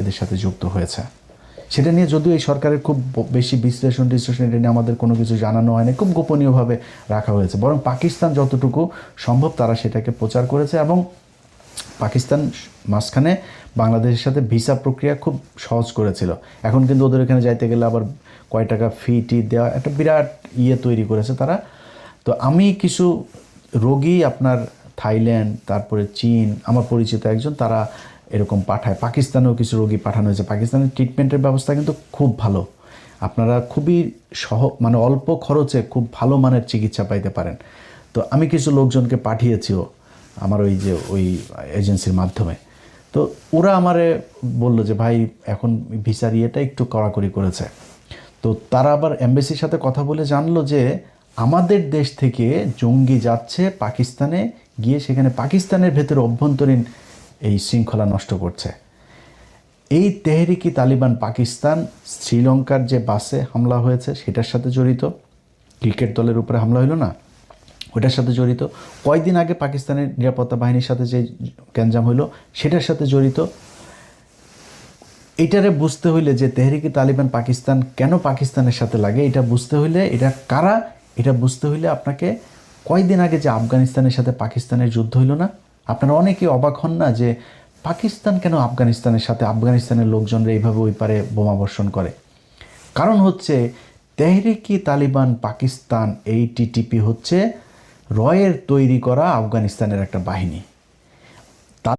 এদের সাথে যুক্ত হয়েছে। সেটা নিয়ে যদিও এই সরকারের খুব বেশি বিশ্লেষণ এটা নিয়ে আমাদের কোনো কিছু জানানো হয়নি, খুব গোপনীয়ভাবে রাখা হয়েছে। বরং পাকিস্তান যতটুকু সম্ভব তারা সেটাকে প্রচার করেছে, এবং পাকিস্তান মাঝখানে বাংলাদেশের সাথে ভিসা প্রক্রিয়া খুব সহজ করেছিল। এখন কিন্তু ওদের এখানে যাইতে গেলে আবার কয় টাকা ফি দেওয়া একটা বিরাট তৈরি করেছে তারা। তো আমি কিছু রোগী আপনার থাইল্যান্ড, তারপরে চীন, আমার পরিচিত একজন, তারা এরকম পাঠায়। পাকিস্তানেও কিছু রোগী পাঠানো হয়েছে। পাকিস্তানের ট্রিটমেন্টের ব্যবস্থা কিন্তু খুব ভালো। আপনারা খুবই মানে অল্প খরচে খুব ভালো মানের চিকিৎসা পাইতে পারেন। তো আমি কিছু লোকজনকে পাঠিয়েছিও আমার ওই এজেন্সির মাধ্যমে। তো ওরা আমারে বললো যে ভাই এখন ভিসার একটু কড়াকড়ি করেছে। তো তারা আবার এমবাসির সাথে কথা বলে জানলো যে আমাদের দেশ থেকে জঙ্গি যাচ্ছে পাকিস্তানে, গিয়ে সেখানে পাকিস্তানের ভেতরে অভ্যন্তরীণ এই শৃঙ্খলা নষ্ট করছে। এই তেহরিকি তালিবান পাকিস্তান শ্রীলঙ্কার যে বাসে হামলা হয়েছে সেটার সাথে জড়িত, ক্রিকেট দলের উপরে হামলা হলো না, ওটার সাথে জড়িত। কয়েকদিন আগে পাকিস্তানের নিরাপত্তা বাহিনীর সাথে যে গ্যাঞ্জাম হইল সেটার সাথে জড়িত। এটারে বুঝতে হইলে যে তেহরিকি তালিবান পাকিস্তান কেন পাকিস্তানের সাথে লাগে, এটা বুঝতে হইলে, এটা কারা, এটা বুঝতে হইলে আপনাকে কয়েকদিন আগে যে আফগানিস্তানের সাথে পাকিস্তানের যুদ্ধ হইল না, আপনারা অনেকে অবাক হন না যে পাকিস্তান কেন আফগানিস্তানের সাথে, আফগানিস্তানের লোকজনরা এইভাবে ওই পারে বোমাবর্ষণ করে। কারণ হচ্ছে তেহরিকি তালিবান পাকিস্তান, এই টিটিপি হচ্ছে রয়ের তৈরি করা আফগানিস্তানের একটা বাহিনী।